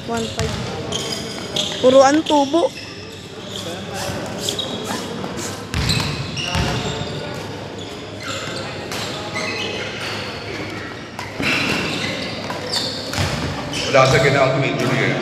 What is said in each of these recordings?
1.5. Puruan tubo. Wala sa ginawa ko injury eh.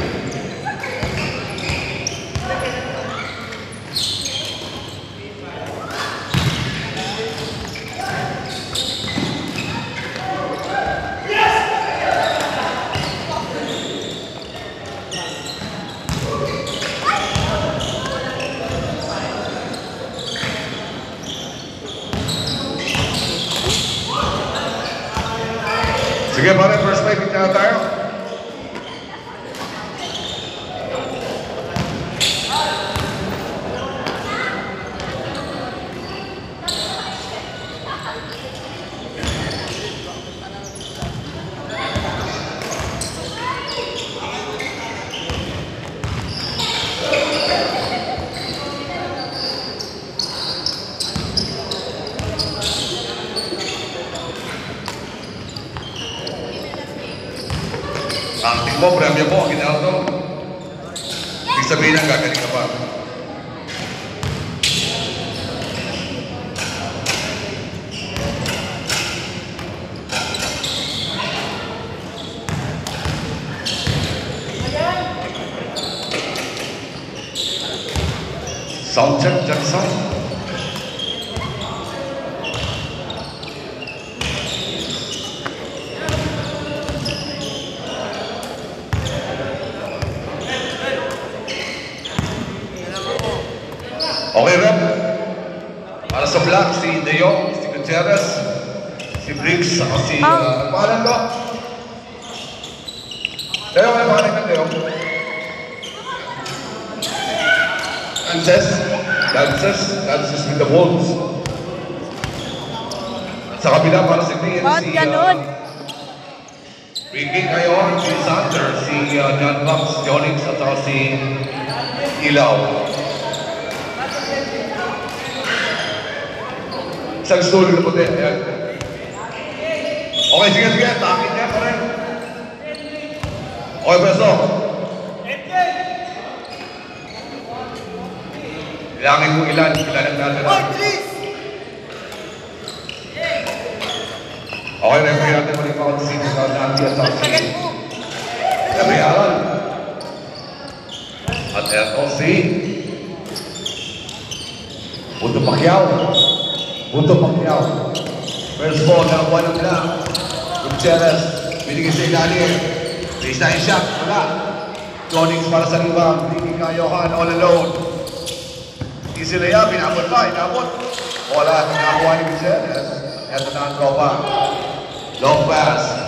Sige pare, first play, tingnan tayo. Ang tingin mo, premyo mo, ang ginawa to. Ibig sabihin na gagaling ka pa. Sound check, Jackson. Okay, Rep. Para sa black, si De Jong, si Gutierrez, si Briggs, saka si... Ang pangalan ko? De Jong, ano pangalan ka, De Jong? Dances with the Wolves. At sa kabila, para si Green, si... Ricky Cayon, si Sander, si John Cox, Jonix, at saka si Ilaw. Isang story na po din. Ayan. Okay, sige. Takit niya pa rin. Okay, preso. Ilangin mo ilan ang natin. Okay, referee natin mo rin mga sino sa natin at sa si Gabriel. At eto si Buto Pacquiao. First ball, nakuha ng black. Gutierrez, binigay sa ilalim. Baseline shot, wala. Jonix para sa rebound. Ricky Cayohan, all alone. Easy layup, inabot. Wala, nakuha ni Gutierrez. Eto na ang tropa. Long pass.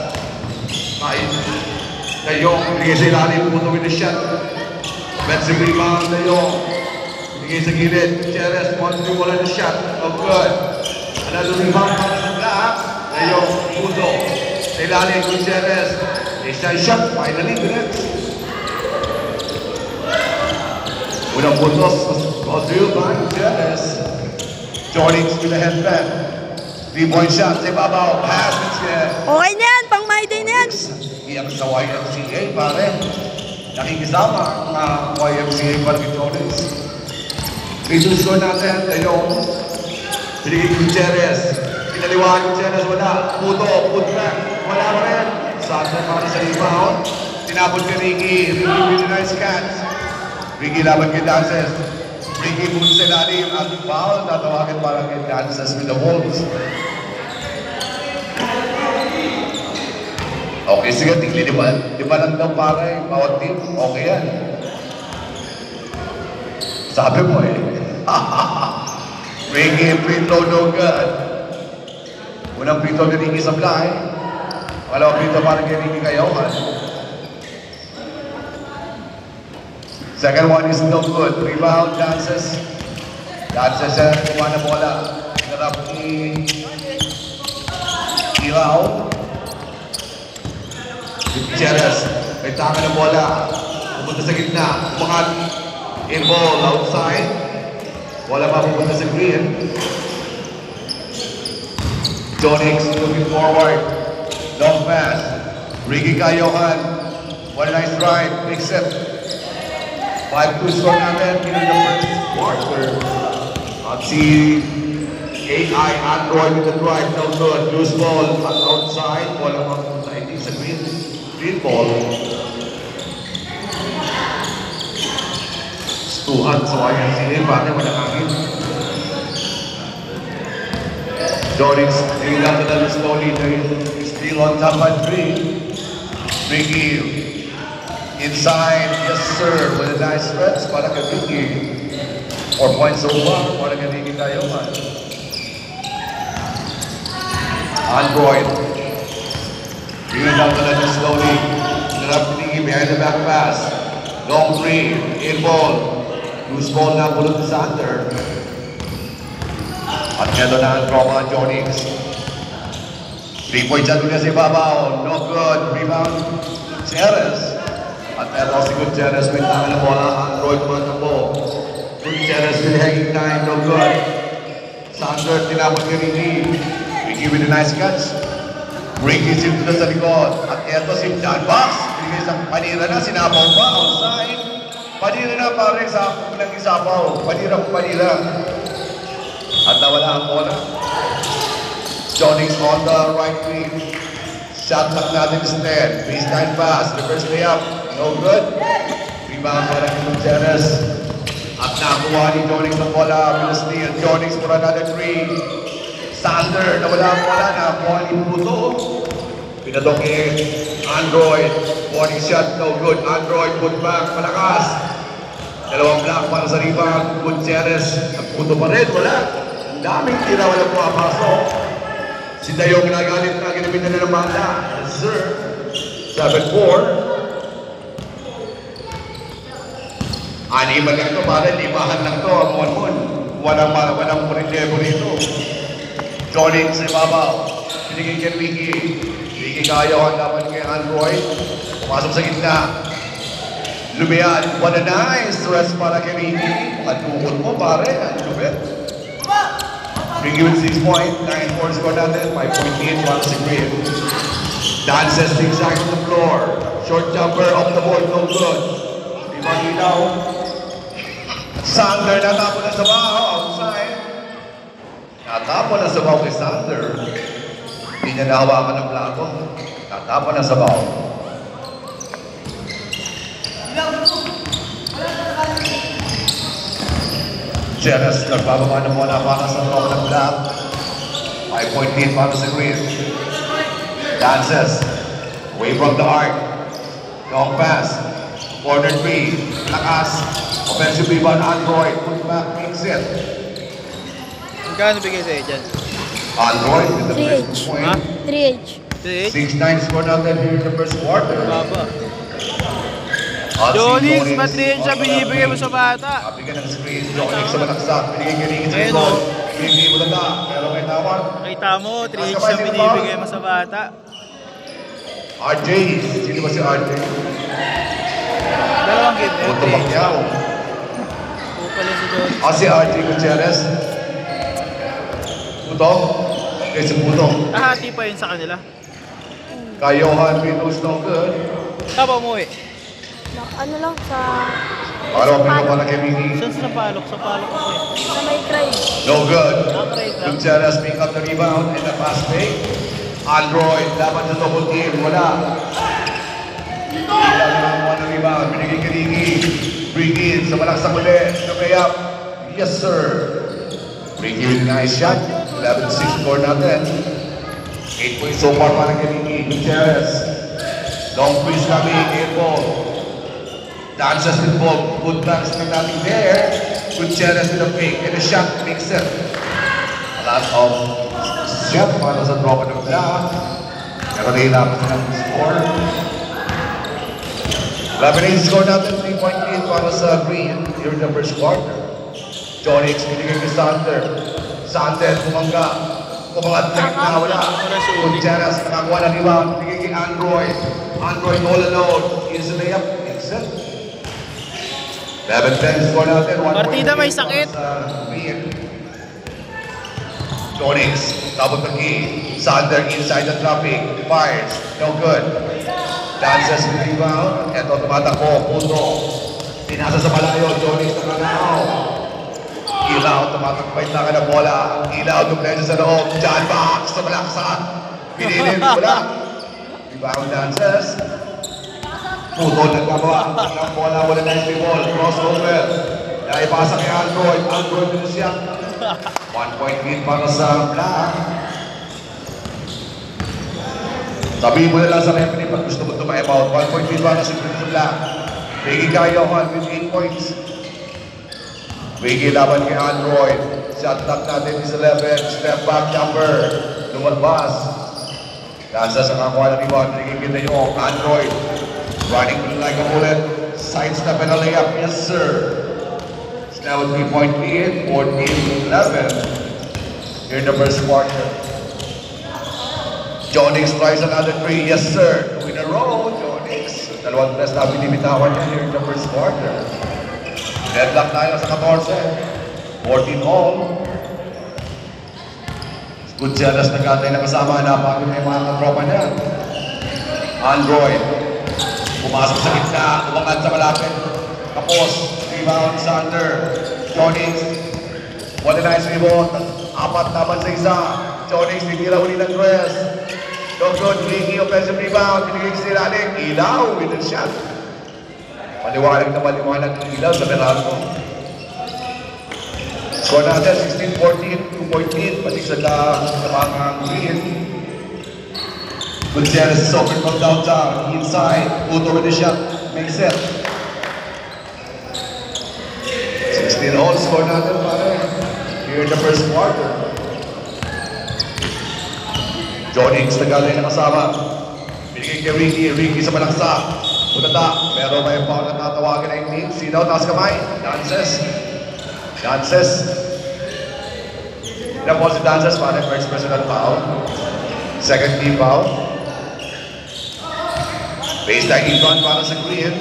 De Jong, binigay sa ilalim. Puto with the shot. Offensive rebound, De Jong. Binigay sa gilid. Gutierrez, 1-2, wala na shot. Oh, good. Another rebound para sa black. De Jong, puto. Sa ilalim, Gutierrez. Baseline shot, finally, good. Unang putos, Ozil by Gutierrez. Jonix with a headband. 3-point shot, sa ibabaw. Pass, Gutierrez. Okay na yan, pang my day na yan. Iyak sa YMCA, pare. Nakikisama ang YMCA para kay Jonix. Ito score natin, De Jong. Binigay Gutierrez. Pinaliwahan Gutierrez, wala. Putback. Wala pa rin. Sander para sa rebound. Tinapon kay Ricky. Ricky with a nice catch. Ricky laban kay Dances. Ricky muna sa ilalim. Ang foul. Tatawagan para kay Dances with the Wolves. Okay, sige. Tingli, di ba lang daw pare? Bawat team. Okay yan. Sabi mo eh. Ricky, free throw, no good. Unang free throw ni Ricky sa Blay. Walang free throw para kay Ricky Cayohan. Second one is no good. Rebound, Dances. Dances kuha na bola. Harap ni Ilaw. Gutierrez. May taka na bola. Pupunta sa gitna. Umakat. In ball, outside. Wala pa pupunta sa green. Jonix looking forward. Long pass. Ricky Cayohan. What a nice drive. Big set. 5-2 score natin in the first quarter. At si AI Android with the drive. No good. Loose ball at outside. Ball naman sa hindi sa green ball. Stuhan sa wayang silid. Bakit walang hangin? Jorix, moving up to the slowly. Still on top at 3. Ricky. Inside, yes sir, with a nice stretch para kay Ricky. 4 points over para kay Ricky tayo man. Android. Bringing down the letter slowly. Narap Ricky behind the back pass. Long 3, in ball. Loose ball na pulot sa under. At ito na ang tropa ng Jonix. 3-point shot ulit si Babaw. No good. Rebound. Gutierrez. At ito si Gutierrez with na bola. Android mo na po. Gutierrez with hanging time. No good. Sander, tinapot kay Ricky. Ricky with a nice catch. Ricky sim sa likod. At ito si John Box. Ricky sa panira na. Sinabaw pa. Outside. Panira na pare sa nag-isabaw. Panira. At nawala ang bola. Jonix on the right wing. Shot lang natin instead. Baseline pass. Reverse layup. No good. Rebound para kay Gutierrez. At nakuha ni Jonix ang bola. Will steal. Jonix for another 3. Sander. Nawala ang bola. Nakuha ni Puto. Pinadok Android. Warning shot. No good. Android. Put back. Malakas. Dalawang block para sa rebound. Gutierrez. Nagputo pa rin. Wala. Ang daming tira. Walang pumapasok. Si Dayo ginagalit na ginamitan na ng banda. Yes, sir. 7-4. Animal lang ito, pare. Limahan lang ito. Ang mon-mon. Walang purilevo rito. Jonix sa ibabaw. Pinigay kay Ricky. Ricky kaya ang laban kay Android. Pumasok sa gitna. Lumiyan. What a nice rest para kay Ricky. Matukot mo, pare. Ang lubit. Ricky with 6 points, 9-4 score natin, 5.8 para si Green. Dances zigzag on the floor. Short jumper off the board, no good. Rebound ilaw. Sander natapon na sa baho, outside. Natapon na sa baho kay Sander. Hindi niya nahawakan ng plato. Natapon na sa baho. Gutierrez, nagbababa ng bola para sa tropa ng black. 5.8 para sa Green. Dances. Away from the arc. Long pass. Corner 3. Lakas. Offensive rebound, Android. Put back, makes it. Magkano bigay sa'yo dyan? Android with the 3H. first point. 3H. 3-8? 6-9 score natin here in the first quarter. Baba. At si Jonix, Jonix, matriyan siya, binibigay mo sa bata. Bigyan ng screen. Jonix sa malaksak. Binigay kay Ricky sa Ayun, likod. oh. Ricky bulanda. Pero may tawag. Nakita mo, 3H siya binibigay mo sa bata. RJ. Sino ba si RJ? Dalawang game na Puto yun, 3H. Pacquiao. Pupala si Jonix. Si RJ Gutierrez. Puto. Okay, si Puto. Kahati pa yun sa kanila. Kay Johan Pinos no good. Tapa mo eh. Ano lang sa... Para mapinto para kay Miki. Saan sa palok? Sa palok ako eh. Sa may cry. No good. Ang right lang. Gutierrez pick up the rebound and the pass fake. Android, dapat sa double team. Wala. Ilang lang mo ng rebound. Binigay kay Ricky. Bring in sa malaksak ulit. Sabay up. Yes, sir. Ricky with a nice shot. 11-6 score natin. 8 points so far para kay Ricky. Gutierrez. Long freeze kami. Air ball. Dances with ball. Good backs na natin there. Gutierrez with a fake and a shot. Makes it. A lot of shot para sa tropa ng Black. Pero nahilapit na ng score. 11-8 score natin. 3.8 para sa Green. Here in the first quarter. Jonix binigay kay Sander. Sander bumangga. Kumangat na na wala. Gutierrez nakakuha ng rebound. Binigay kay Android. Android all alone. Is the layup. Makes it. 11-10 score natin. Partida may sakit. Jonix, tabot ng key. Sander inside the traffic. Fires. No good. Dances with rebound. Ito tumatakbo. Punto. Pinasa sa malayo. Johnny sa kanaw. Ilaw. Tumatakbay na ka na bola. Ilaw. Duplesa sa loob. John Box. Sa malaksan. Pinilin. Wala. Rebound dances. Punto. Nagbabawa. Ang bola. Wala na yung ball. Crossover. Naipasa kay Android. Android din siya. 1-point lead para sa Black. Sabihin mo na lang sa referee pag gusto mo tumayaw. 1-point lead para sa Black. Biggie Gayohan with 8 points. Biggie laban kay Android. Shot clock natin is 11. Step back jumper. Lumalbas. Dansa sa kakuha ng rebound. Nagiging yung Android. Running like a bullet. Side step and a layup. Yes, sir. It's now a 3-point lead. 14-11. Here in the first quarter. Jonix tries another 3. Yes, sir. 2 in a row. Jonix. Dalawang press na binibitawan niya here in the first quarter. Deadlock tayo sa 14. 14 all. Gutierrez nagkatay na kasama. Napagod na yung mga katropa niya. Android. Pumasok sa gitna. Umangat sa malapit. Tapos. Rebound. Sander. Jonix. What a nice rebound. 4 laban sa isa. Jonix. Nitira uli ng dress. No good. Ricky. Offensive rebound. Pinigay si Ranik. Ilaw. With a shot. Maliwanag na maliwanag ng ilaw sa Meralco. Score natin, 16-14, 2-point lead, pati sa mga green. Gutierrez is open from downtown, inside, Puto with the shot, makes it. 16 all, score natin pare, here in the first quarter. Jonix nagaling na kasama. Binigay kay Ricky sa malaksa. Punata, meron ba yung foul na tatawagan na yung team? Sino? Taas kamay. Dances. Ilan po si Dances para first personal foul. Second team foul. Baseline in front para sa Green.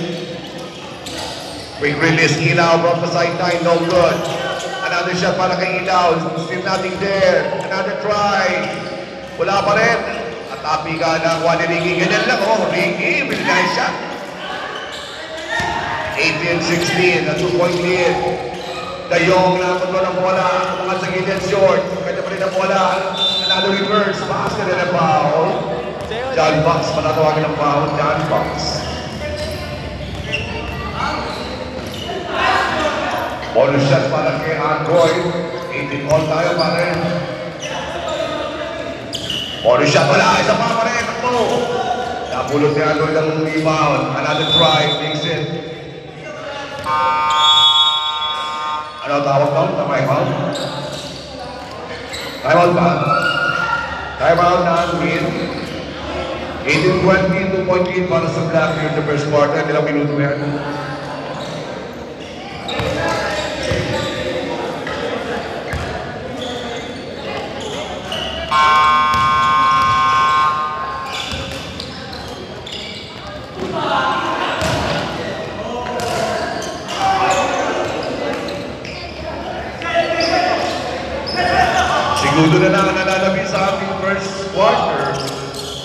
Quick release. Ilaw from the sideline. No good. Another shot para kay Ilaw. Still nothing there. Another try. Wala pa rin. At api ka na kuha ni Ricky. Ganyan lang. Oh, Ricky. With a nice shot. 18-16, a 2-point lead. Dayong na kontrol ng bola, mga sa gilid short, kanya pa rin ang bola. Another reverse, basket and a foul. John Box, matatawagin ng foul, John Box. Bonus shot para kay Android. 18 all tayo pa rin. Bonus shot, wala, isa pa rin. Napulot ni Android ang rebound. Another try, makes it. Ano tawag doon? Time-out? Time-out ba? Time-out na ang win. 18-20, 2-point lead para sa Black here in the first quarter. Ilang minuto yan. Siguro na lang nanalabi sa ating first quarter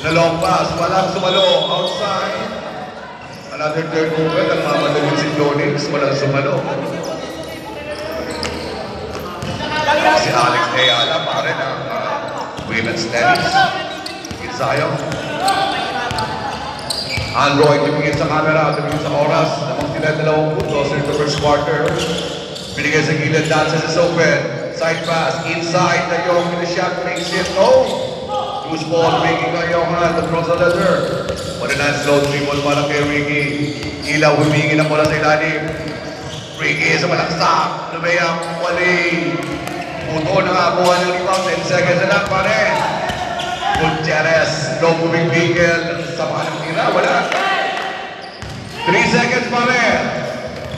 na long pass. Walang sumalo outside. Another turnover. Nagmamadagin si Jonix. Walang sumalo. Si Alex Ayala pare ng women's tennis. Insayong. Android tumingin sa camera, tumingin sa oras. Namang sila 2 puntos in the first quarter. Binigay sa gilid, Dances is open. Side pass, inside, Dayong in the shot, makes it, no! Loose ball, making Dayong across the leather. What a nice slow dribble para kay Ricky. Ilaw, humingi na mula sa ilalim. Ricky sa malaksak, lumayang, wali. Puto na nga, kuha ng rebound, 10 seconds na lang, pare. Gutierrez, no moving vehicle, sama ng tira, wala. 3 seconds, pare.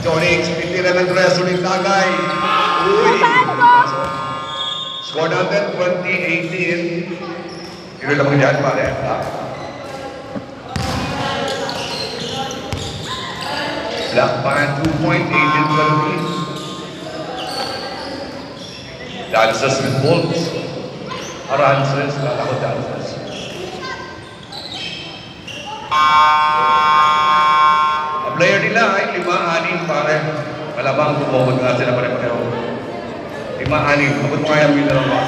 Jonix, pitira ng dress, ulit tagay. Uy! Score natin, 20-18. Kilo lang dyan, pare. Black Band, 2-point, 18-12. Dances with Bolts. Arances, kala ko dances. nila ay 5-6 pare. Malamang tumukod nga sila pare-pareho. 5-6. Abot mo kaya yung dalawa.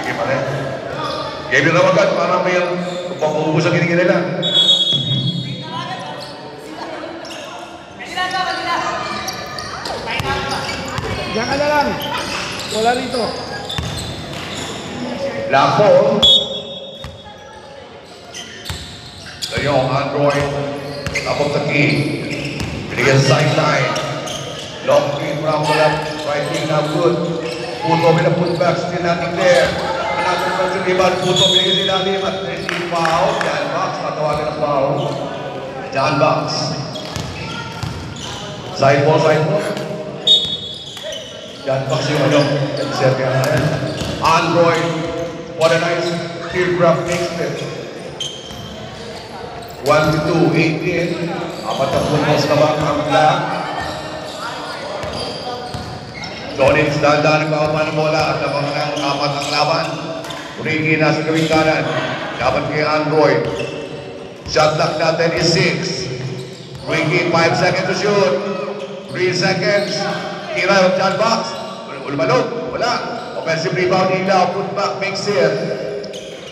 Okay pare. Game nila agad para may pagpapaubos ang kinigin nila. Diyan ka na lang. Wala rito. Lapo. Yung Android. Tapos the key. Binigyan sa sideline. Long screen from the left. Right wing now good. Puto with a putback. Still nothing there. Another person rebound. Puto binigyan si Dani. At receive foul. John Box. Matawagan ang foul. John Box. Side ball, side ball. John Box yung ano. Sergio Android. What a nice teardrop makes it. 1-2, 18. Apat na puntos na ba ang black? Jonix, dahan-dahan nagpapapa ng bola at labang ng apat ang laban. Ricky nasa gawing kanan. Laban kay Android. Shot clock natin is 6. Ricky, 5 seconds to shoot. 3 seconds. Tira yung John Box. Ulmalog. Wala. Offensive rebound, Ilaw. Putback makes it.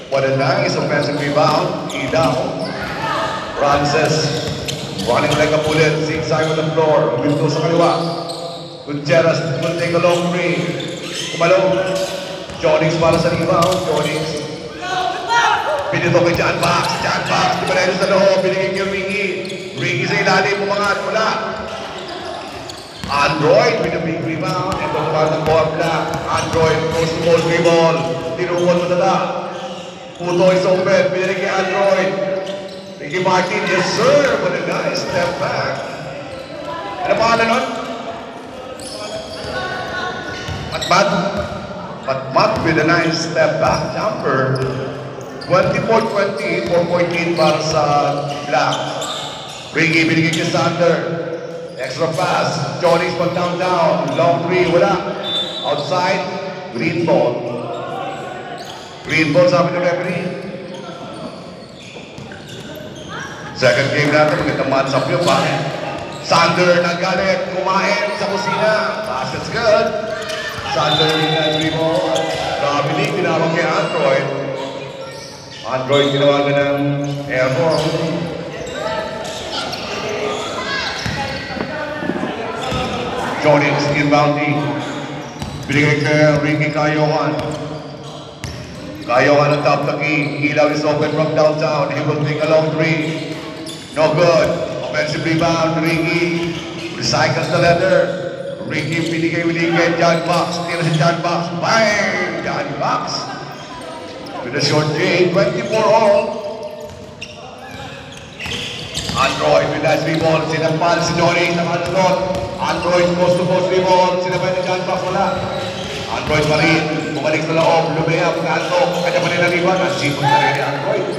What a nice offensive rebound. Ilaw. Francis. Running like a bullet. Zigzag on the floor. Window sa kaliwa. Gutierrez will take a long three. Kumalong. Jonix para sa rebound. Jonix. Pinito kay John Box. John Box. Di ba na sa loob? Binigay kay Ricky. Ricky sa ilalim. Umangat. Wala. Android with a big rebound. Ito naman ng ball black. Android goes to ball dribble. Tinukot mo na. Puto is open. Binigay kay Android. Ricky Martin. Yes sir. What a nice step back. Ano pangalan nun? Matmat with a nice step back jumper. 24-20, 4.8 para sa black. Ricky, binigay kay Sander. Extra pass. Johnny's put down. Long three, wala. Outside, green ball. Green ball sabi ng referee. Second game natin, magandang match-up yun, pare. Sander nagalit, kumain sa kusina. Basket's good. Sander with that dribble. Dominic, tinawag kay Android. Android, tinawagan ng airborne. Jonix inbounding. Binigay kay Ricky Cayohan. Cayohan on top the key. Ilaw is open from downtown. He will take a long three. No good. Offensive rebound. Ricky recycles the leather. Ricky binigay kay John Box. Tira si John Box. Bang! John Box. With a short game. 24 all. Android with that rebound. Sinampal si Johnny. Nakasunod. Android goes to post rebound. Sinampal ni John Box. Wala. Android pa rin. Bumalik sa loob. Lumea. Pagkato. Kanya pa rin ang rebound. Nasipot na rin ni Android.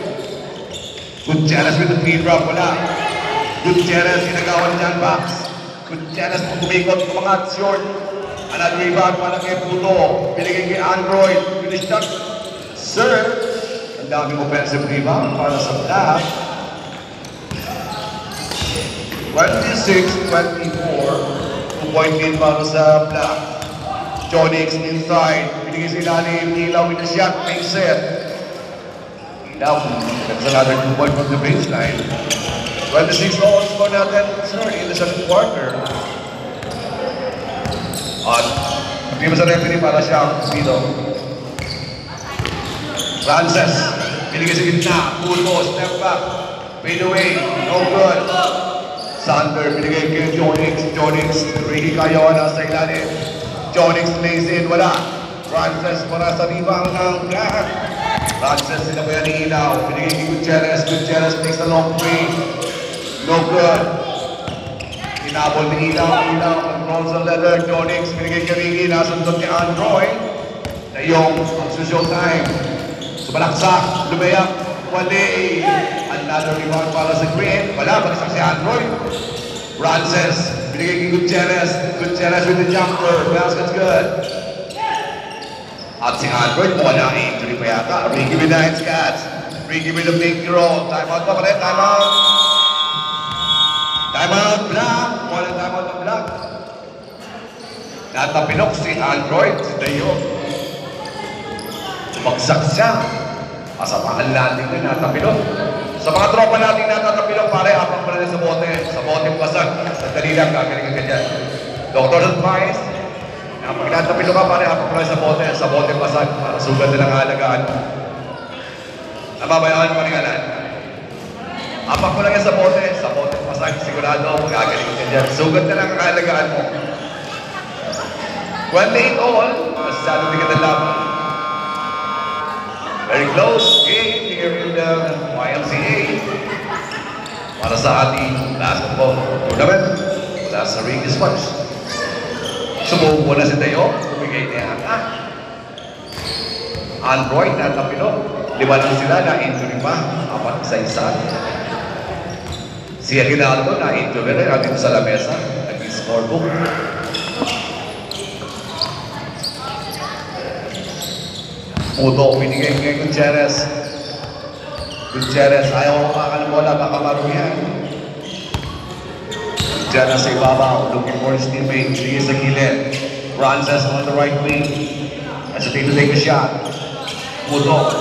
Gutierrez with the free drop. Wala. Gutierrez sinagawa ni John Box. Gutierrez po kumikot. Kumangat short. Another rebound para kay Puto. Binigay kay Android. Finish shot. Sir. Ang daming offensive rebound para sa black. 26-24. 2-point lead para sa black. Jonix inside. Binigay si Ilalim. Ilaw with the shot. Makes it. Ilaw. That's another 2-point from the baseline. 26 all score natin, sir, in the second quarter. At hindi mo sa referee para siya dito. Francis. Binigay sa gitna. Puto. Step back. Fade away. No good. Sander, binigay kay Jonix. Jonix, Ricky Cayohan sa ilalim. Jonix lays in, wala. Francis, para sa rebound ng black. Francis, sinabayan ni Ilaw. Binigay kay Gutierrez. Gutierrez takes a long three. No good. Inabol ni Ilaw. Ilaw, controls the leather. Jonix, binigay kay Ricky. Nasundot ni Android. Na yung showtime. Sumalaksak, lumayak. Wali. Another rebound para sa Green. Wala, bagsak si Android. Francis, binigay kay Gutierrez. Gutierrez with the jumper. Basket's good. At si Android, wala injury pa yata. Ricky with the hands catch. Ricky with the big throw. Time out pa pala, time out. Timeout Black. Walang timeout ng Black. Natapilok si Android, si Dayo. Bagsak siya. Kasamahan natin yun, natapilok. Sa mga tropa natin natatapilok, pare, apang pala sa bote. Sa bote basag. Sandali lang, gagaling ka dyan. Doctor advice, pag natapilok ka, pare, apang pala sa bote basag. Para sugat na lang halagaan. Nababayaan pa rin alam. Apang pala yan sa bote basag. Sigurado, gagaling ka dyan. Sugat na lang ang halagaan mo. When late all, masasado din ka ng laban. Very close game here in the YMCA. Para sa ating basketball tournament. Mula sa Regis Punch. Sumubo na si Tayo. Bumigay niya. Android na tapilo. 5 lang sila na injury pa. 4 isa-isa. Si Aguinaldo na injury rin dito sa lamesa. Nag-scorebook. Puto, binigay kay Gutierrez. Gutierrez, ayaw makakan ng bola, baka maruyan. Gutierrez sa ibabaw, looking for his teammate. He is a gilid. Frances on the right wing. Hesitate to take a shot. Puto,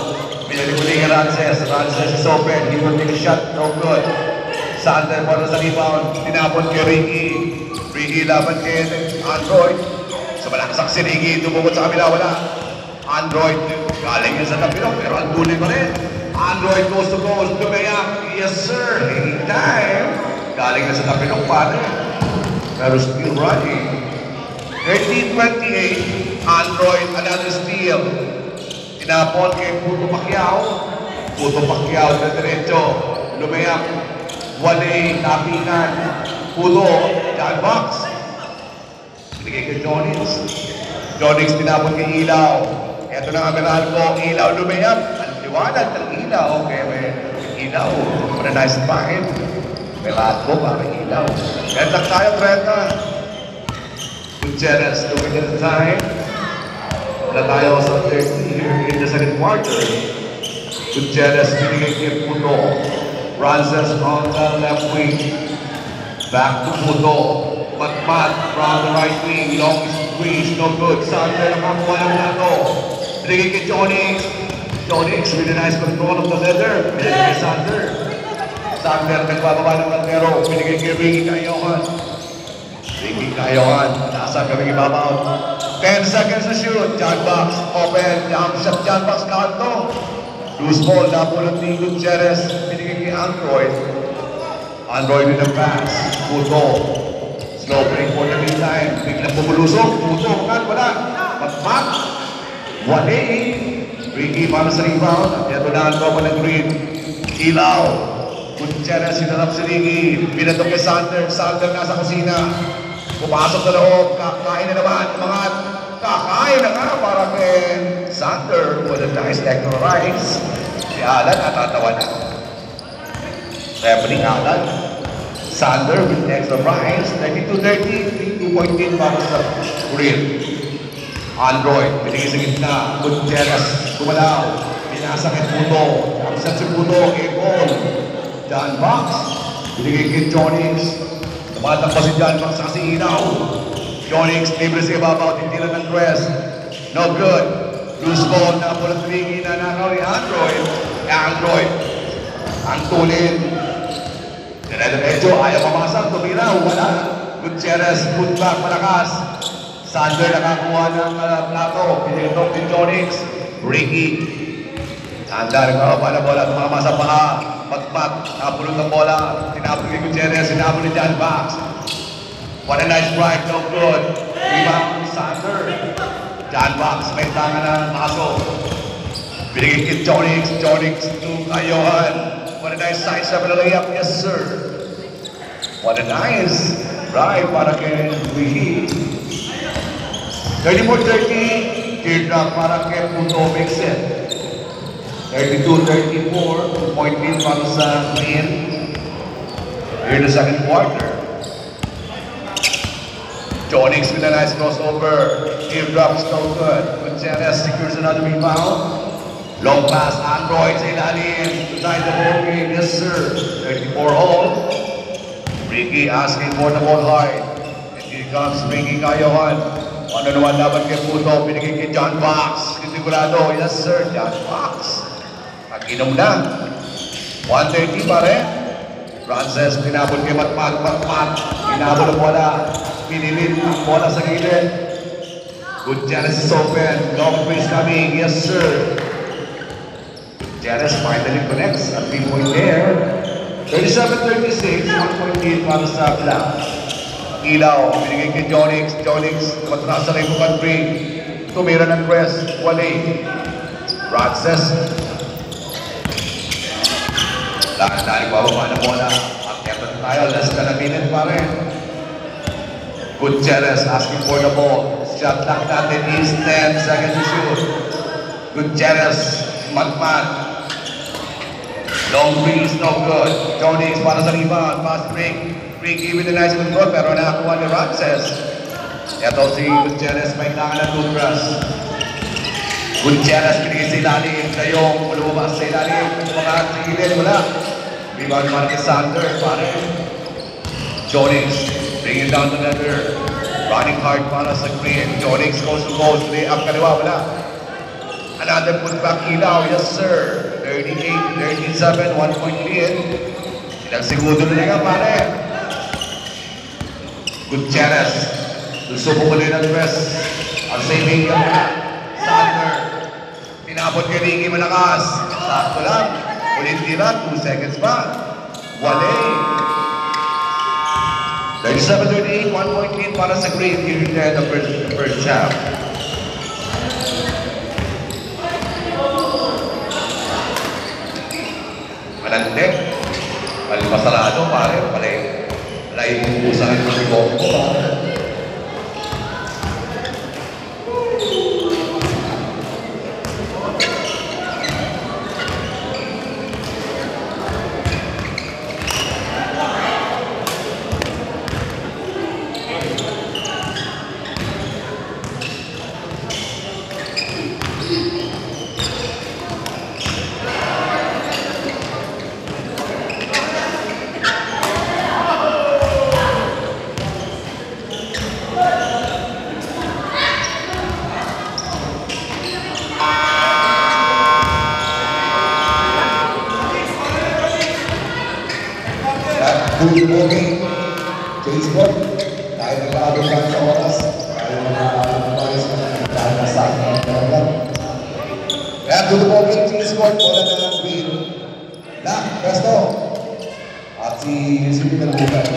pinalimuling kay Frances. Frances is open. He will take a shot. No good. Sander para sa rebound. Tinapon kay Ricky. Ricky laban kay Android. Sa malaksak si Ricky, tumukot sa kabila, wala. Android, galing niya sa tapilok, pero ang tuloy pa rin. Android goes to goal, Dumayak, yes sir, anytime. Galing niya sa tapilok pa rin. Pero still running. 13-28, Android, another steal. Tinapon kay Puto Pacquiao. Puto Pacquiao na diretso. Dumayak, Wale, tapikan. Puto, John Box. Binigay kay Jonix. Jonix tinapon kay Ilaw. Ito na ang Meralco, Ilaw lumayap. Ang liwanag ng Ilaw. Okay, may Ilaw. What a nice find. Meralco, parang Ilaw. Kentak tayo, 30. Gutierrez, looking at the time. Wala tayo sa 30 here in the second quarter. Gutierrez, binigay kay Puto. Frances on the left wing. Back to Puto. Matmat from the right wing. Long squeeze, no good. Sander nakakuha ng lato. Binigay kay Jonix. Jonix with a nice control of the leather. Binigay kay Sander. Sander nagbababa ng Caldero. Binigay kay Ricky Cayohan. Ricky Cayohan. Nasa kami ibabaw. 10 seconds to shoot. John Box. Open. Jump shot. John Box kanto. Loose ball. Napulot ni Gutierrez. Binigay kay Android. Android with a pass. Puto. Slow break for the meantime. Biglang bumulusok. Puto. Wala. Matmat. Wale. Ricky para sa rebound. Ito na ang tropa ng green. Ilaw. Gutierrez sinarap si Ricky. Binatok kay Sander. Sander nasa kusina. Pumasok sa loob. Kakain na naman. Mga kakain na nga para kay Sander. With a nice extra rice. Si Alan natatawa na. Referee Alan. Sander with extra rice. 32-30. 2-point lead para sa green. Android, binigay sa gitna. Gutierrez, kumalaw. Pinasa kay Puto. Upset si Puto, Ekon. John Box, binigay kay Jonix. Tumatakbo si John Box sa kasi Inaw. Jonix, libre sa ibabaw, titira ng dress. No good. Loose ball, napulat Ricky na nakaw ni Android. Android, ang tulin. Dire-diretso, ayaw mamasak, tumiraw, wala. Gutierrez, put back, malakas. Sander nakakuha ng plato. Pinitok ni Jonix. Ricky. Sander nakakuha ng bola. Tumama sa paha. Matmat. Napulot ng bola. Tinapon ni Gutierrez. Tinapon ni John Box. What a nice strike. No good. Rebound ni Sander. John Box. May tangan ng aso. Binigay kay Jonix. Jonix to Cayohan. What a nice side step and a layup. Yes, sir. What a nice drive para kay Ricky. 34-30, teardrop para kay Puto Mixit. 32-34, point lead para sa Green. Here in the second quarter. Jonix with a nice crossover. Teardrop is no good. Gutierrez secures another rebound. Long pass, Android sa ilalim. Inside the ball game, yes sir. 34 all. Ricky asking for the ball hard. And here comes Ricky Kayohan. Ano naman laban kay Puto, binigay kay John Fox. Sigurado, yes sir, John Fox. Pag-inom na. 130 pa rin. Frances, pinabot kay Matmat. Pinabot ang bola. Pinilit ang bola sa gilid. Good Janice is open. Long breeze coming. Yes sir. Janice finally connects. A 3-point there. 37-36. 1-point lead para sa Black. Ilaw, binigay kay Jonix. Jonix, tumatras sa Rainbow Country. Tumira ng press. Wale. Frances. Dahil bababa na bola. Akyapan tayo. Less than a minute pa rin. Gutierrez asking for the ball. Shot clock natin is 10 seconds to shoot. Gutierrez. Matmat. Long breeze, no good. Jonix para sa rebound. Pass break. Break even the nice control pero nakakuha ni Frances. Ito si Gutierrez may kailangan ng toothbrush. Gutierrez pinigay sa ilalim. Dayong lumabas sa ilalim. Mga tigilin wala. Rebound ni Marquez Sanders pare. Jonix bring it down to nether. Running hard para sa green. Jonix goes to goal. Up kaliwa wala. Another putback ilaw. Yes sir. 38-37, 1-point lead. Ilang segundo na nga pare. Gutierrez. Lusubok ulit ang press. Ang saving ka na. Sander. Pinabot kay Ricky malakas. Sakto lang. Ulit tira. 2 seconds pa. Wale. 37-38, 1-point lead para sa Green. Here in the first half. Malantik. Malpasarado pare. Wala yung usahin ko si Gombo pare. Good morning, Facebook. Dahil nag-aabot lang sa oras, dahil mag-aabot dahil nasa akin ang talaga. Kaya good morning, Facebook. Wala na ng green. Presto. At si Yusufi Nagbugan.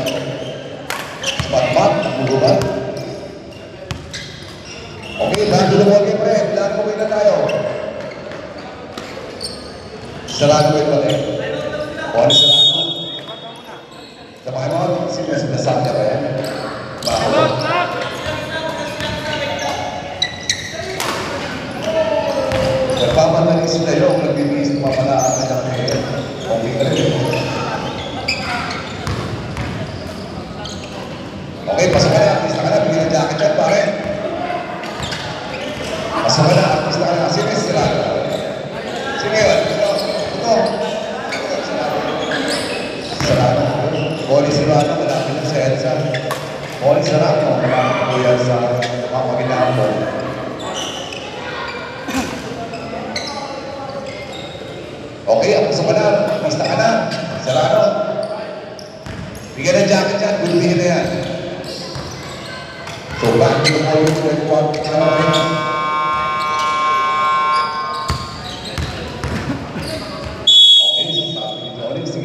Spot-bat, Nagbugan. Okay, good morning, pre. Lahat mo na tayo. Sarado mo yung pala eh. O, sarado. Sabay mo, sinasabi ka ba yan? Bakit? Nagpapataling sila yung nagbibigis ng mapalaan na nakakaya. Okay ka rin. Okay, pasok ka na. Artista ka na. Bigyan ng jacket yan, pare. Pasok ka na. Artista ka na. Sige, sila. Sige, ito. Sarado. Boli Serrano, malapit na sa EDSA. Boli Serrano, malapit po yan sa mapaginahan mo. Okay, apos ka na. Pista ka na. Serrano. Bigyan ng jacket yan. Guluhin na yan. So, back to the ball with 1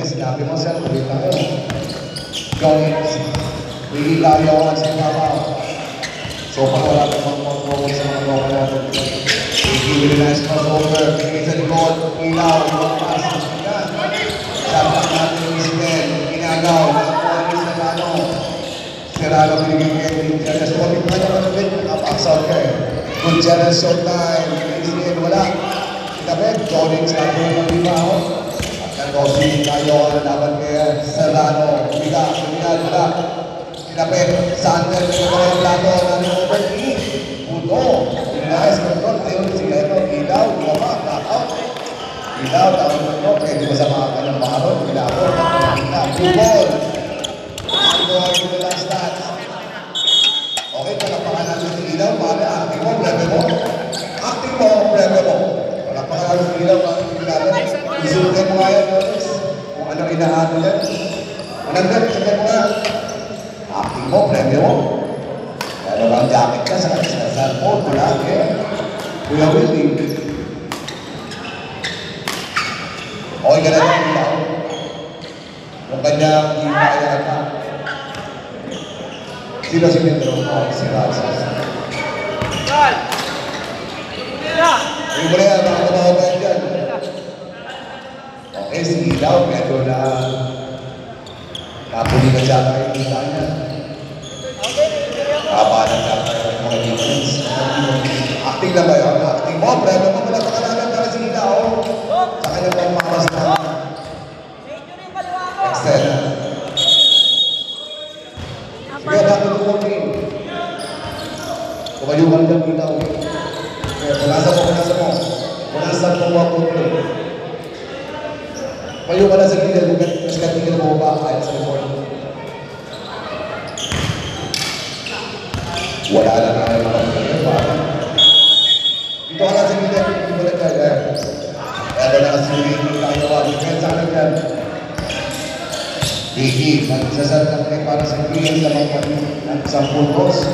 sinabi mo siya, tuloy tayo. Jonix, really tayo sa Papa. So, pag wala ka mag-focus sa mga loka natin. Really nice crossover, pinigay sa likod, ilaw, lumakas, yan. Sapak natin yung Ismael, ginagaw, nakakuha ni Serrano. Serrano, pinigay kay Gutierrez. Tuwagin pa naman ulit, nakapaksal ka eh. Gutierrez, showtime, Ismael, wala. Kinabek, Jonix, natin yung limaw. Nagosing tayo ang laban kay Serrano. Umiga, wala. Kinapit, Sander, pinagawa ng plato, nanonood, Puto. Nice control, ayun si Eto, ilaw, lumama, knockout. Ilaw, tawag mo, pwede mo sa mga kanyang baron, ilaw, pupol. mo, premyo mo. Pero ang jacket ka sa cellphone, wala. Kuya Willie. Okay ka na lang ikaw. Yung kanyang hinahayaan ka. Sino si Pedro? Si Razas. Yung mo na yan, mga kababayan dyan. Okay, si Ilaw, medyo na napuli ka siya tayo kita niya. Kabanan siya tayo ng mga defense. Acting lang ba yun? Acting mo, prema mo pala pakalagan ka na si Ilaw. Sa kanyang pagmamas na. Excellent. Sige, dapat tumulong. Kumayo ka lang Ilaw. Punasan mo. Punasan mo mga puno. Kumayo ka na sa gilid. Mas katigil mo ba? Kaya sa report. Wala na tayo mga puno. Dito ka na sa gilid. Dito mo na kaya. Pero nakasulit tayo. Defense sa akin yan. Vicky, magsasal ka kayo para sa Queen sa mga isang puntos.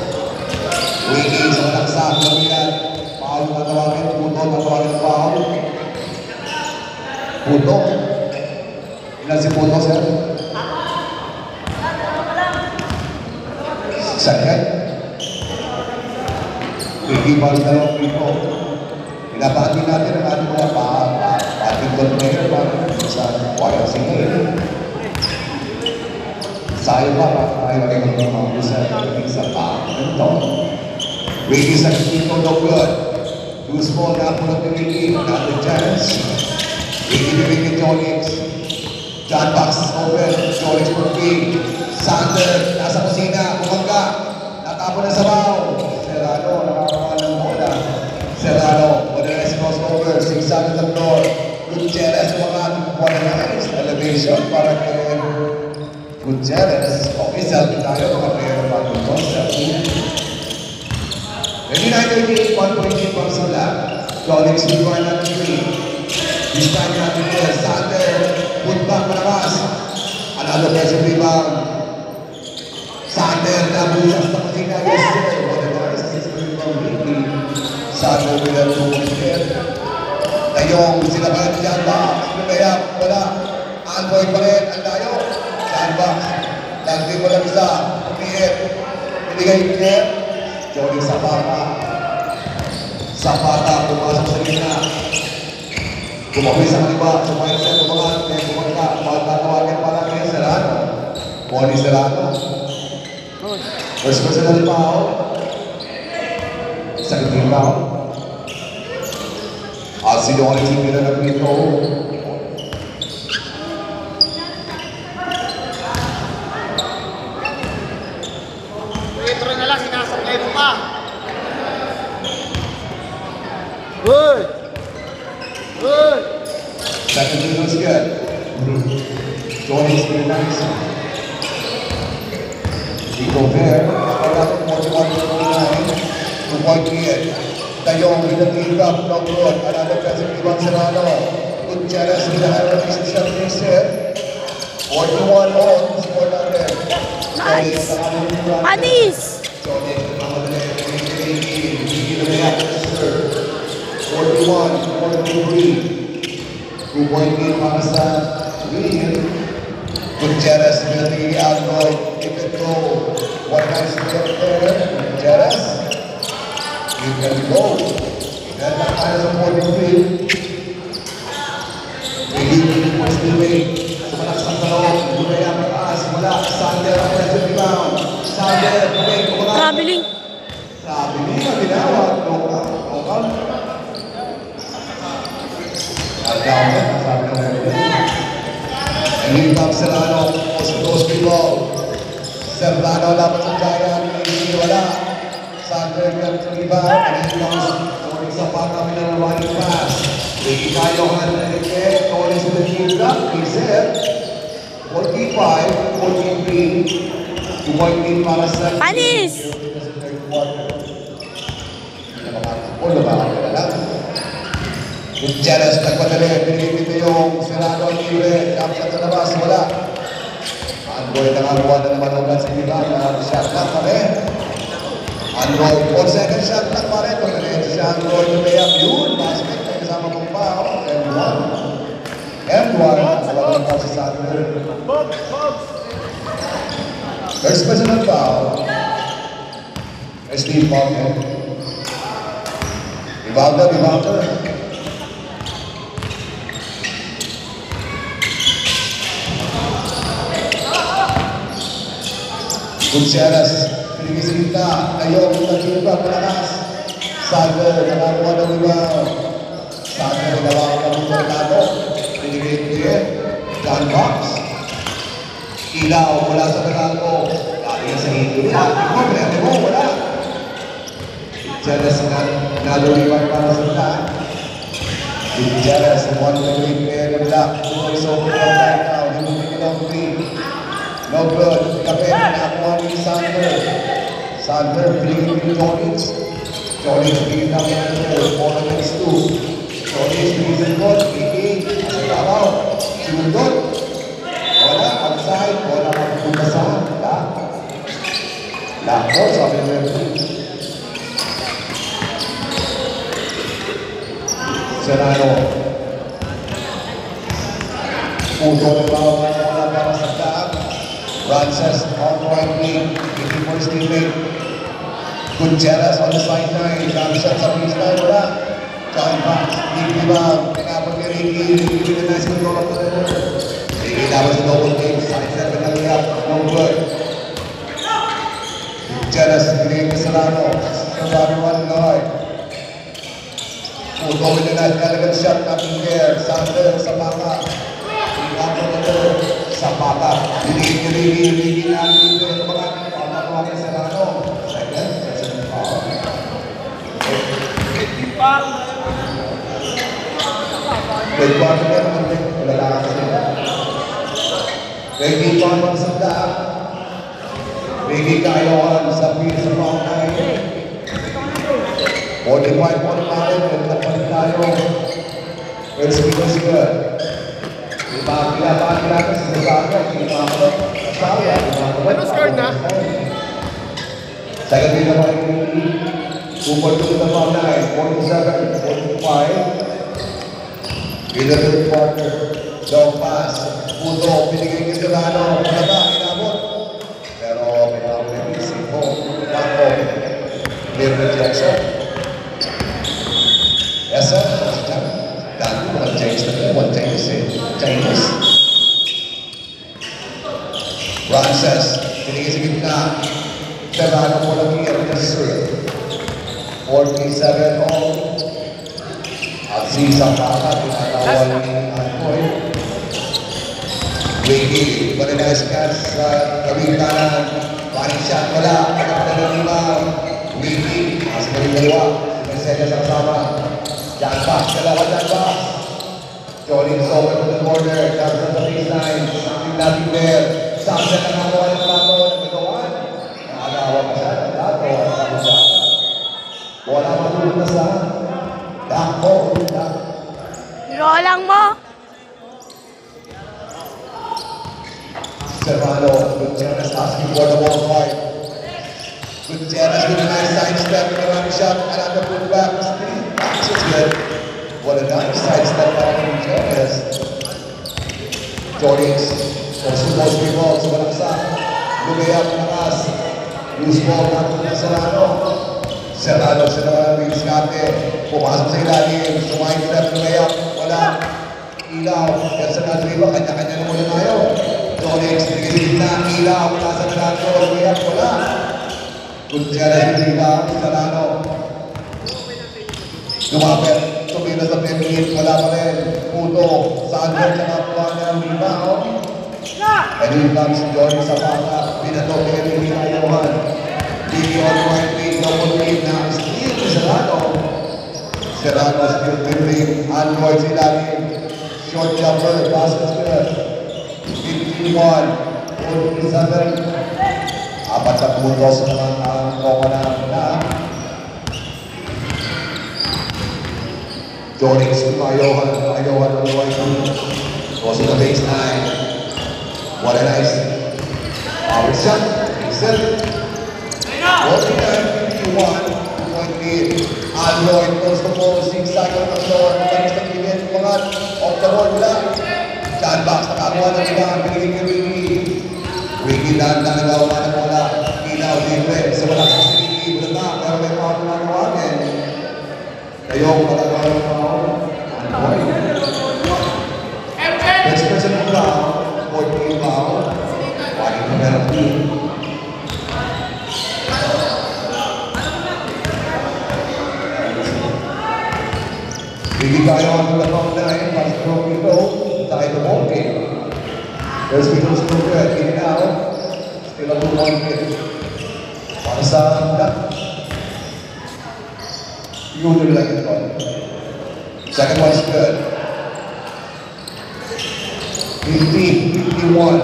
Vicky, sa walang sa Florian. Paul matawagin, Puto matawagin Paul. Puto. Ilan si Puto, sir? Sakyan. Vicky, Paul dalawang Puto. Pinabati natin ang ating mga badminton player para sa choir singing. Sayo pa tayo magiging mga usap sa badminton. Vicky sa Kiko no good. Too small na po ng Vicky. Not the chance. Vicky to Vicky Jonix. John Box is open. Jonix for Vicky. Sander, nasa kusina. Bumangga. Natapon na sa baw. Serrano, nakakawa ng bola. Serrano, Modernes crossover. Sigsag ng floor. Gutierrez, mga polarized elevation para kay Gutierrez. Okay, selfie tayo. Mga player ng badminton. Selfie. 29-38, 1.8 pang sula. Jonix with 1-3. This time natin here, Sander, put back malakas. Another pressure rebound. Sander, nabulas na kusina. Yes, sir. Otherwise, it's rebound really. Sander with a 2-1. Tayong, sila pa rin dyan ba? Kaya, wala. Android pa rin, ang tayo. Dyan ba? Lagdi mo lang isa. Pihit. Pinigay Pihit. Jonix Zapata, pumasok sa gitna. Kumawi sa kaliwa, sa mindset, kumangka, magtatawagan para kay Serrano. Bonnie Serrano. First personal foul. Second team foul. At si Jonix yung pinanag nito. Petro na lang, sinasablay mo pa. Second team looks good. Jonix pinanag. Chico Fair. Pagkatong 41-29. 2-point lead. Tayong pinag-lead up. No good. Another defensive rebound Serrano. Gutierrez with the high-rotation shot reset. 41 on. Score natin. Nice! Panis! Jonix, the 41-43. 2-point lead para sa William. Gutierrez will be out of keep it go. One nice step there. Gutierrez. You can go. Then that kind of 43. William was the way. Sumalaksak sa loob. Gumaya ang taas. Wala. Sander ang present rebound. Sander. Traveling. Traveling ang ginawag. Local. Agawan, sabi ng mga. Lift up Serrano, post ball. Serrano dapat sa Jaya, hindi wala. Sander yung rebound, and he comes Jonix Zapata with a running pass. Ricky Cayohan and again, Jonix with the team drop, he's it. 45-43, 2-point lead para sa Panis! Ulo ba kayo lang? Gutierrez nagpadali, pinigit yung Serrano libre, kapsa sa labas, wala. Android nakakuha na naman ulit si Milan. Shot lang pare. Android, 4 second shot lang pare. Pagkaliit si Android na may up yun. Basket, may kasama mong bao. M1. M1, walang pa si Sandler. First personal foul. Steve Ballmer. Rebounder. Gutierrez, pinigil sa gitna. Ayaw, nag-iba, malakas. Sandler, nakakuha ng rebound. Sandler, ginawa ka ng Mercado. Pinigil. John Box. Ilaw, mula sa Mercado. Kaya sa hindi. Wala. Gutierrez, naluriwan para sa lahat. Gutierrez, one to three player ng black. Two is over right now. He will pick it on three. No good. Kapit, nakakuha ni Sandler. Sandler, pinigil ni Jonix. Jonix, pinigil namin ang goal. 4 against 2. Jonix, pinigil sa goal. Pinigil. Asa tabaw. Sinundot. Wala, outside. Wala magpupasahan. Lako, sabi ng referee. Serrano. Puto ng bawang wala para sa daan. Frances on right wing, looking for his teammate. Gutierrez on the sideline, jump shot sa baseline, wala. John Box, big rebound, pinapag ni Ricky, Ricky with a nice control of the ball. Ricky dapat sa double game, side step na layup, no good. Gutierrez, pinigil ni Serrano, Serrano one guard. Puto with a nice elegant shot, nothing there. Sandler sa baka. Zapata, Ricky na dito yung mga pamatuwa ni Serrano. Second, personal foul. Good quarter na naman, wala lang kasi. Ricky Palman sa daan. Ricky Kayohan sa field sa foul line. 45 po naman, nagtapalit tayo. It's good. Pinapakilala natin sa Zazaga, pinapakilala Kasaya, Ano score na? Second game naman yung 2-2 na foul line, 47-45. In the third quarter, long pass, Puto, pinigay ni Serrano, palaba, inabot. Pero pinapakilala si Sipo, Bako, clear rejection. Yes sir, dati walang Chinese na walang Chinese eh. Chinese. Frances, pinigil sa gitna. Serrano po lang yung serve. 47 all. At si Zapata, pinatawal ni Antoy. Ricky, very nice catch sa gawing kanan. Paring shot, wala. Pagkakita ng rebound. Ricky, mas maling dalawa. Mercedes ang kasama. John Box, dalawa John Box. Jonix over to the corner, down to the baseline, nothing there. Sandler na nakakuha ng plato, nagagawan. Nakagawa pa siya ng plato, nakagawa siya. Wala matulog na sa Dako, Rolang mo. Serrano, Gutierrez asking for the ball fight. Gutierrez with a nice side step, maraming shot, another putback. This is good. What a nice side step by Gutierrez. Jonix, most balls, walang sa. Lumiyap, lakas. Loose ball, natin Serrano. Serrano, sinawa ng Rizcate. Pumasok sa ilalim, sumayin step, lumiyap, wala. Ilaw, kaya sa nadriba, kanya-kanya na muna tayo. Jonix, pinigil na, ilaw, wala sa Serrano, lumiyap, wala. Gutierrez, ilaw, Serrano. Lumapit, tumina sa 10 minutes, wala pa rin. Puto, Sandler na nakuha niya ang rebound. And here comes Jordan Zapata, binato kaya ni Kayohan. Dito on the right wing, double wing na steal ni Serrano. Serrano still dribbling, Android sa ilalim. Short jumper, basket good. 15-1, 47. Apat na puntos naman ang Roma na. Jonix, Kayohan on the right wing. Goes to the baseline. What a nice Our shot, set. 49-51, point lead. Alloy goes to ball, zigzag on the floor. Tamis ng kilid, umangat. Off the ball lang. John Box, nakakuha ng rebound. Pinigil kay Ricky. Ricky na nagawa ng bola. Inaw, libre. Sa wala sa Ricky, bulata. Pero may foul na nangawagin. Kayo kung matagawa ng foul. Alloy. Next person ng foul. 14 foul. Waging na meron team. Ricky tayo on the top line. Pass the ball below. Tayo the ball game. First we go still good. In and out. Still a 2-1 hit. Para sa duck. Yun yung like it on. Second one is good. 50-51.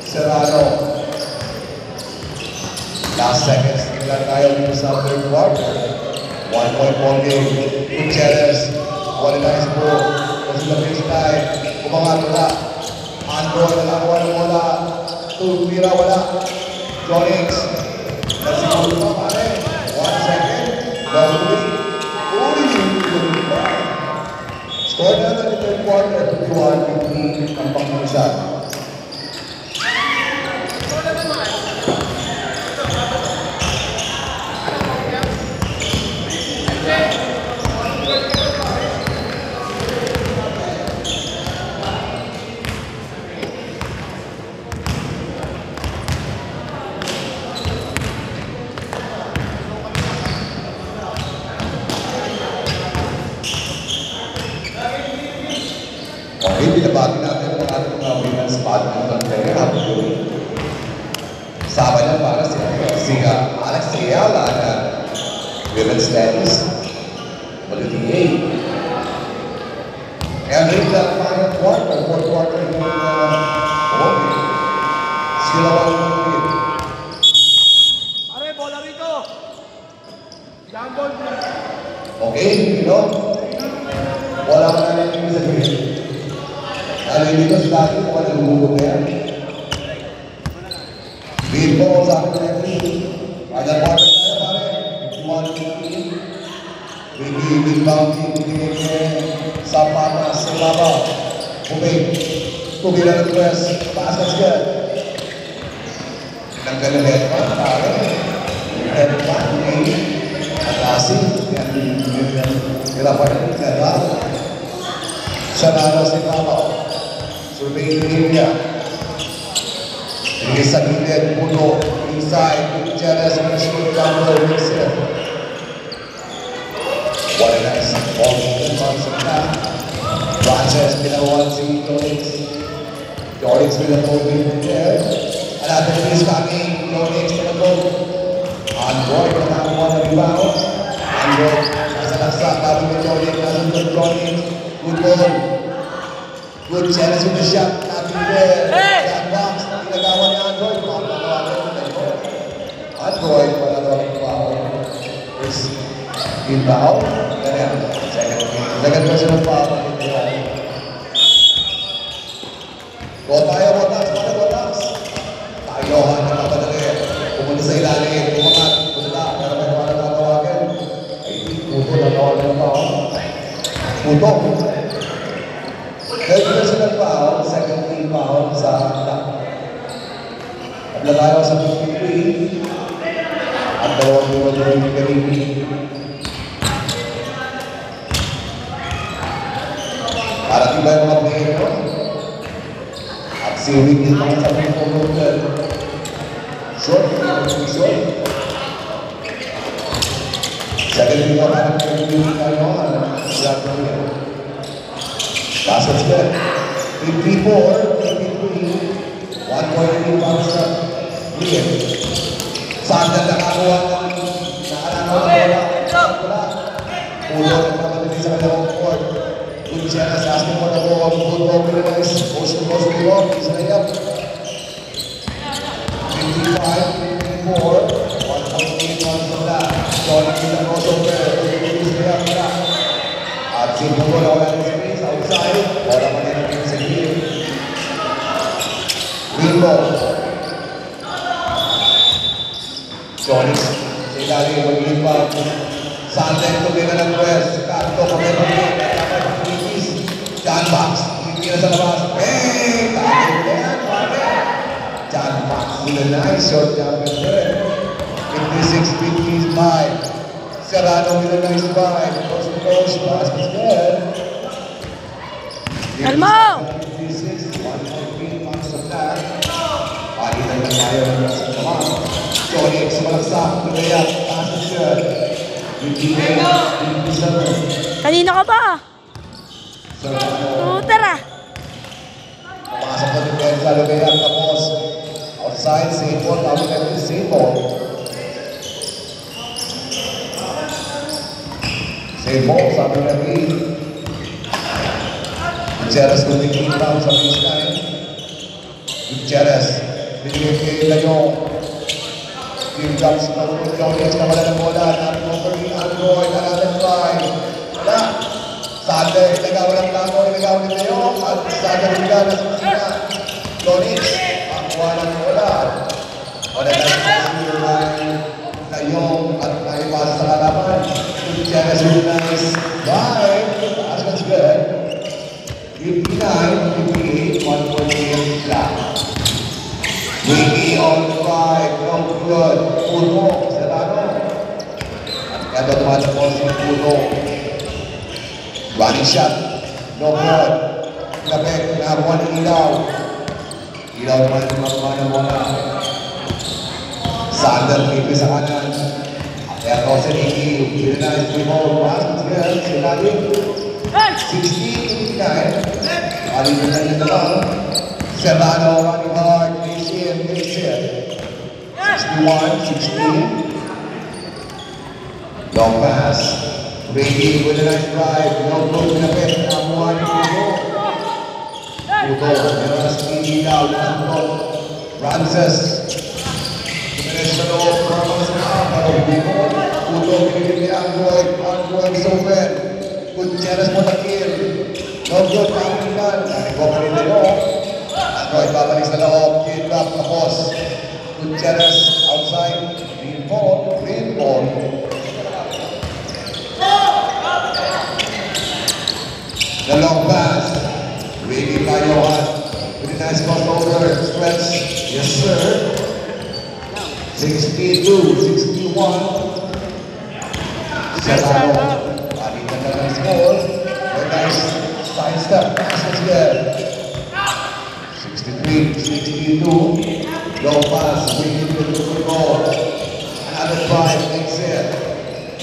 Serrano. Last seconds. Tingnan tayo dito sa third quarter. 1-point ball game. Gutierrez. Wala nice ball. Kasi the baseline. Umangat wala. Andor na lang wala. Tumira wala. Jonix. Nasimulo pa pare. 1 second. Double. Score na ng third quarter. 51-50 ang pangmusan. Okay, binabati natin ang ating mga women's badminton player. Sama niya para si Alex Ayala na women's tennis. WTA. And in the final quarter, fourth quarter, okay. Sila walang mabit. Pare, bola rito. Jambol. Okay, Pino. Wala ka na yung sabihin. Alam dito sa dati kung ano gumugot na yan. Lead ball sa akin na yung final quarter tayo pare. 51-50. Ricky, big bounty, sa patas, sa babaw. Kumila ng press, pass good. Nanggal na head pa, pare. Head pa, atasi. Hirapan na kaya. Serrano si babaw. Survey area. Ini sa gilid, puno, inside, Gutierrez, shoot down low, mixer. What a nice ball on sa na. Frances, pinawalan si Jonix. Jonix with a goal in there. Another is coming, Jonix with a goal. Android, nakakuha na rebound. Android, nasa laksa, bago ni Jonix, nasa Jonix. Good ball. Gutierrez with the shot, nothing there. That box, ginagawa ni Android. Android, wala daw ang foul. Is inbound. Ganyan. Second person of foul. Go tayo, Botas. Mana Botas? Tayo, nakapadali. Pumunta sa ilalim. Pumangat. Punta. Pero may wala natawagin. Ay, puto na tawag ng foul. Puto. Third person of foul. Second team foul sa duck. At tayo sa 53. At dalawang buwan na rin Ricky. Para tiba yung mga player ko. At si Ricky mga sabi ko good. Short. Second team para kay Ricky kayo. Basket's good. 54, 53. 1.3 para sa Ricky. Saan na nakakuha ng bola? Pulo na naman sa dalawang court. Gutierrez asking for the ball. Good ball, really nice. Motion goes to the ball. He's layup. 55-54. 1.8 from that. Johnny in the crossover. He's layup na. At si Pulo na wala ng space outside. Wala pa din ang sa game. Green ball. Johnny, sa ilalim, mag-iipag. Sander, tumira ng West. Kanto, kamero niya. Dapat ang Philippines. John Box, hindi na sa labas. Hey! Tayo na yan, pare. John Box, with a nice short jump and third. 56-55. Serrano with a nice five. Coast to coast, pass is good. Kalmo! 56, 1.3 points of that. Palitan na tayo ng sa naman. Johnny, sa malaksak, tumayak, pass is good. 57. Kanina ka ba? Serrano. Tara. Pumasok na din sa Lugayat, tapos outside, save ball, tapos natin save ball. Save ball, sabi na rin. Gutierrez moving inbound sa baseline. Gutierrez, binigay kay Layong. Team jumps na rin. Jones na wala ng bola. Natin over ni Android, another try. Wala. Sander, inagawa ng tango, inagawa ni Layong. At Sander nila na sa sina. Jones, ang kuha ng bola. Wala na sa Layong at naipasa sa kalaman. Gutierrez with a nice drive. That's good. 59, 58, 148 flat. Wiggy on the five, no good. Puno, Serrano. At kada tumatapos si Puno. Running shot, no good. Kapit, nakakuha ng ilaw. Ilaw naman ang mga muna. Sander, pipi sa kanan. Pero sa Nicky, Nice three-ball pass, good. Sinali. 60-59. Alin na rin lang. Serrano, running hard. Makes it. 61-16. Long pass. Brady with a nice drive. No good. Pinapit. Namuha ni Puto. Meron na speedy now. Francis. Finish na loob. Ramos na. Puto. Pinipit ni Android. Android is open. Gutierrez mo nakil. No good, Pangilinan. Recover ni Leo. Android babalik sa loob. Kill back tapos. Gutierrez outside. Green ball. The long pass. Ricky Payohan. With a nice crossover. Stretch. Yes, sir. 62-61. Serrano. Score. Very nice side step. Pass is good. 63-62. Low pass. Waiting for the goal. Another drive. Makes it.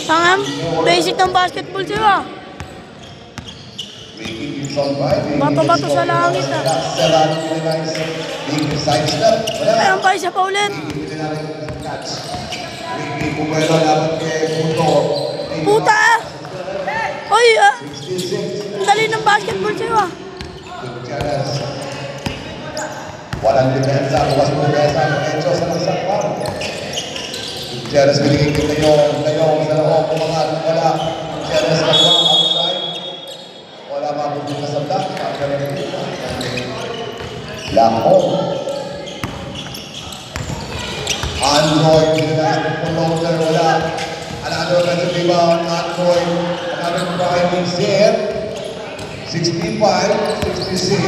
Tangam, basic ng basketball sila. Bato-bato sa langit ah. Serrano with a nice big side step. Ayan pa, isa pa ulit. Ricky Pumelo laban kay Puto. Puta ah! Uy ah! Ang dali ng basketball sila. Walang depensa, bukas mo depensa ng Enzo sa nagsakpan. Gutierrez binigay kay Layong sa loob, kumangat, wala. Gutierrez nakuha, outside. Wala mabuti na sa block, Lako. Android, binigay kay Puloter, wala. Another offensive rebound, Android. Another try, makes it. 65-66.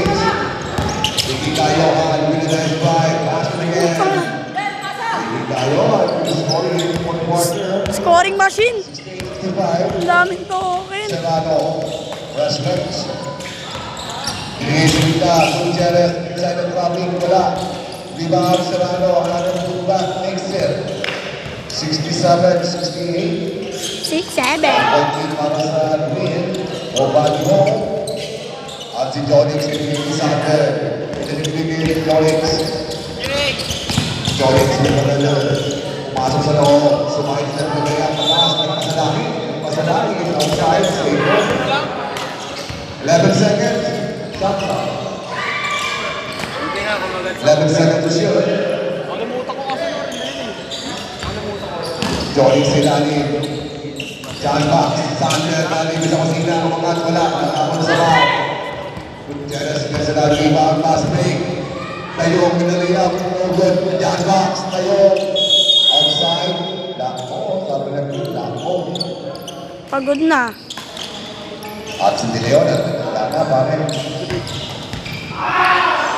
Ricky Cayohan with a nice drive. Pass it again. Ricky Cayohan with a scoring in the fourth quarter. Scoring machine. 68-65. Ang daming token. Serrano. Respect. Inisita. Gutierrez inside the dropping. Wala. Rebound Serrano. Another pullback. Makes it. 67-68. 6-7. Konti para sa win. O bali mo. At si Jonix pinipili sa atin. Pinipili Jonix. Jonix pumasok sa loob. Sumakit na nagaya. Pasadami. Outside. Stable. 11 seconds. Shot clock. 11 seconds to shoot. Jonix ilalim. John Box. Sander. Lalim sa kusina. Kumangat. Wala. Nakapon sa bawah. Gutierrez ka sa rebound, pass break. Tayo ang pinaliyap. No good. John Box. Tayo. Outside. Pagod na. At si De Leon, wala na, pare.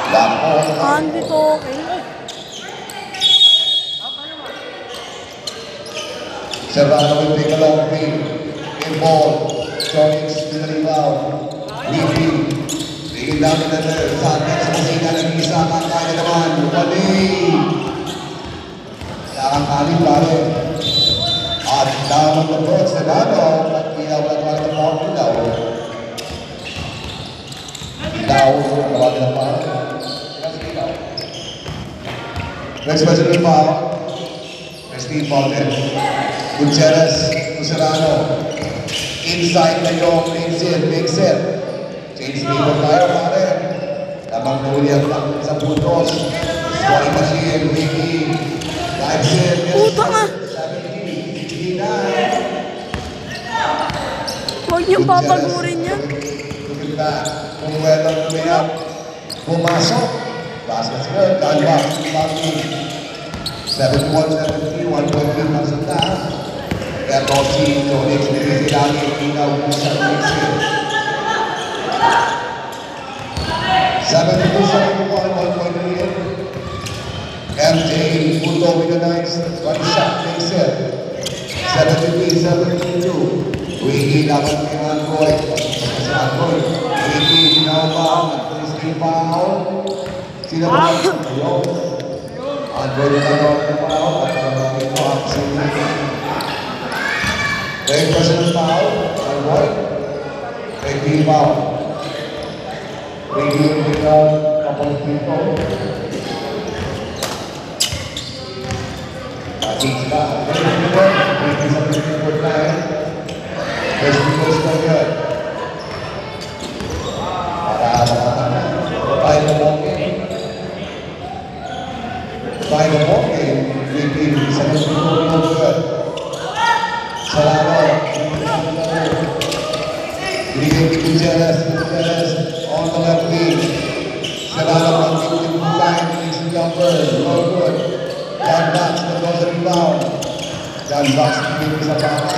Lapo. Dito, okay. Serrano will take a long feed. In ball. Chonix with the rebound. Levy. Tingin down in the saan sa kusina. Nag-isa. Kaya naman. Wali. Nakakalim pare. At down on the board. Serrano. At ilaw na pare ng bawang ilaw. Ilaw. Tawagin ang pare. Next person will foul. Steve Fountain. Gutierrez, Serrano. Inside the door, makes it. Change people tayo, pare. Lamang huli ang takot sa puntos. Scoring machine, Ricky. Lives in. Puta nga. 70, 69. Huwag niyong papagurin yan. Kumuwela ng lumiyak. Pumasok. Basket's good. Canva. 71-70, 1.3 para sa taas. Kaya Tossi, Chonix, nilisi lagi, ikaw, sa Mixin. 72-71, 1.3. MJ, Puto with a nice one shot, makes it. 73-72. Wiki, dapat kay Mancoy. Sa Mancoy. Wiki, ginawa pa. Christy Pao. Sino ba? Ayaw. Android na tawag na pao at marami po ang sinigay. Great person pao, Android. Great team pao. Great team become couple of people. Ating sila. Great team sa people tayo. First people is not good. Para makatama. Tayo na mo. Tayo na po, Ricky, sa nasusunod good. Serrano. Ricky Gutierrez on the left wing. Serrano on the line, makes the jumper, no good. John Box, the goes the rebound. John Box, sa baka.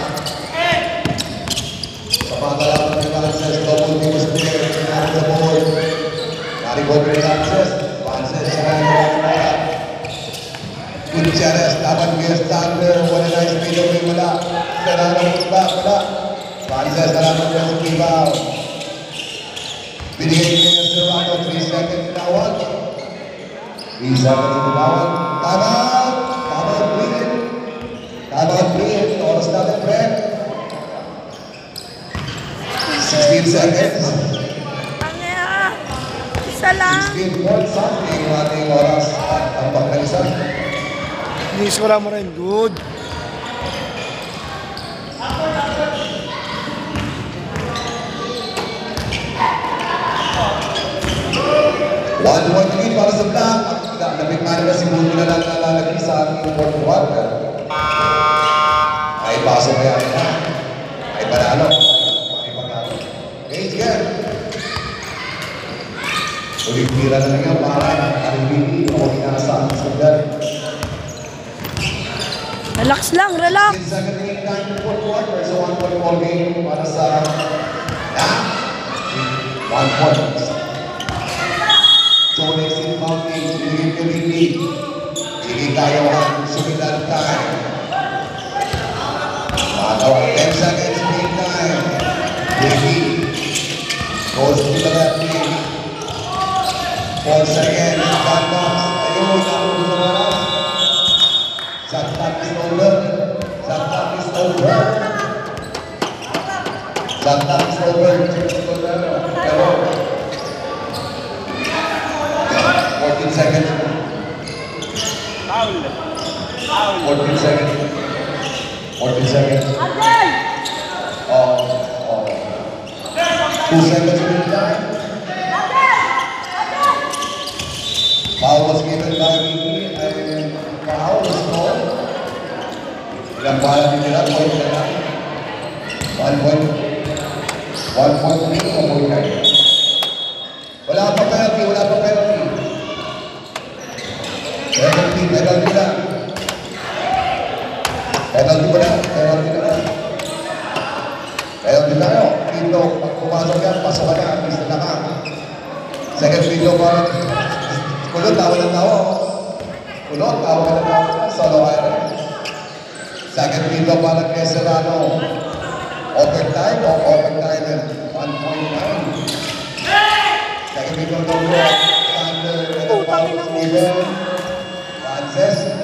Sa baka lang ng Frances, double team is there, sinari sa board. Narigo kay Frances, Serrano, Gutierrez, dapat kaya starter, wala na yung speed away, wala. Serrano, wala. Frances, salamat kaya sa rebound. Binigay kaya sa Serrano, 3 seconds tinawag. 3 seconds tinawag. Tama, breathe. Oras natin, Fred. 16 seconds. Isa lang. 16 points something, ating oras at ang pagkalisan. Inisura mo rin. Good. One point lead para sa Black. Napikmano na si Mundo na lang nalalagay sa ating fourth quarter. Ay pasok kaya na. Ay panalo. Hey, again. Ulit-tira na lang yan para Aribini o inaasahan sa Black. Relax lang, relax. In second game, 9 fourth quarter. So 1 point ball game para sa 1 point. Chonix in mounting, binigay ka Ricky. Hindi tayo ang sumidad tayo. Matawa, 10 seconds, game time. Ricky goes to the left wing. 4 seconds, shot box. Ayun, ako sa oras. Shot clock is over. Shot clock is over. Shot clock is over. Pero 14 seconds. 14 seconds. 14 seconds. Oh. 2 seconds in time. Foul was given by Ricky and foul was called. Ilang bala din nila, point na lang. 1 point. 1 point lead o point kayo. Wala pa penalty. Penalty na. Ayun din tayo. Dito, pag pumasok yan, pasok ka na. Pista na ka. Second video pa. Kulot, tawa ng tawa. Kulot, tawa ng tawa. Solo iron. Second video para kay Serrano. Overtime o overtime 1.9. Second video daw po. Thunder. Putang ina mo. Frances.